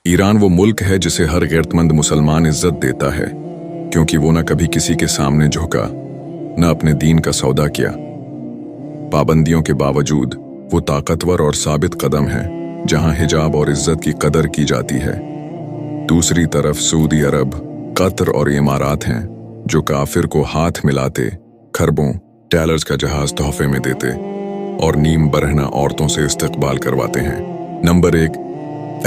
Iran वो मुल्क है जिसे हर गैरतमंद मुसलमान इज्जत देता है, क्योंकि वो न कभी किसी के सामने झुका, न अपने दीन का सौदा किया। पाबंदियों के बावजूद वो ताकतवर और साबित कदम है, जहां हिजाब और इज्जत की कदर की जाती है। दूसरी तरफ सऊदी अरब, कतर और इमारात हैं, जो काफिर को हाथ मिलाते खरबों डॉलर्स का जहाज तोहफे में देते और नीम बरहना औरतों से इस्तकबाल करवाते हैं। नंबर 1,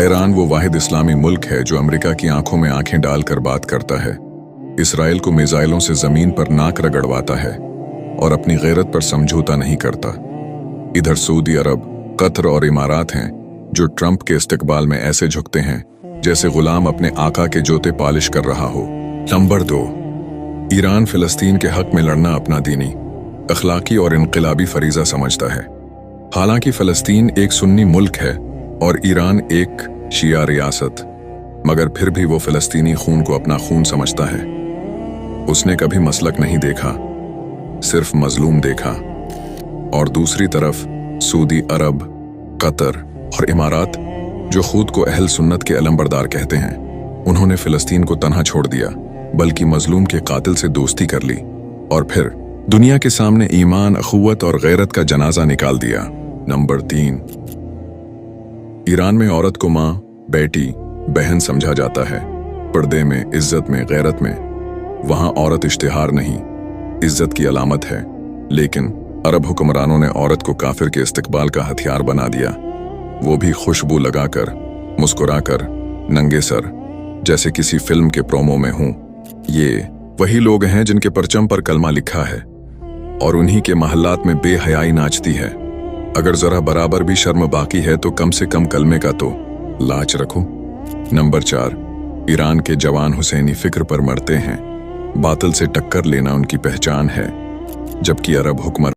ईरान वो वाहिद इस्लामी मुल्क है जो अमेरिका की आंखों में आंखें डालकर बात करता है, इसराइल को मिसाइलों से जमीन पर नाक रगड़वाता है और अपनी गैरत पर समझौता नहीं करता। इधर सऊदी अरब, कतर और इमारात हैं, जो ट्रंप के इस्तकबाल में ऐसे झुकते हैं जैसे गुलाम अपने आका के जूते पालिश कर रहा हो। नंबर 2, ईरान फिलिस्तीन के हक में लड़ना अपना दीनी, अखलाकी और इनकलाबी फरीजा समझता है। हालांकि फिलिस्तीन एक सुन्नी मुल्क है और ईरान एक शिया रियासत, मगर फिर भी वो फिलिस्तीनी खून को अपना खून समझता है। उसने कभी मसलक नहीं देखा, सिर्फ मजलूम देखा। और दूसरी तरफ सऊदी अरब, कतर और इमारात, जो खुद को अहल सुन्नत के अलमबरदार कहते हैं, उन्होंने फिलिस्तीन को तन्हा छोड़ दिया, बल्कि मजलूम के कातिल से दोस्ती कर ली और फिर दुनिया के सामने ईमान, अखुवत और गैरत का जनाजा निकाल दिया। नंबर 3, ईरान में औरत को माँ, बेटी, बहन समझा जाता है। पर्दे में, इज्जत में, गैरत में। वहां औरत इश्तिहार नहीं, इज्जत की अलामत है। लेकिन अरब हुक्मरानों ने औरत को काफिर के इस्तकबाल का हथियार बना दिया, वो भी खुशबू लगाकर, मुस्कुराकर, नंगे सर, जैसे किसी फिल्म के प्रोमो में हूं। ये वही लोग हैं जिनके परचम पर कलमा लिखा है और उन्हीं के महल्लात में बेहयाई नाचती है। अगर जरा बराबर भी शर्म बाकी है तो कम से कम कलमे का तो लाज रखो। नंबर 4, ईरान के जवान हुसैनी फिक्र पर मरते हैं। बातिल से टक्कर लेना उनकी पहचान है, जबकि अरब हुक्मरान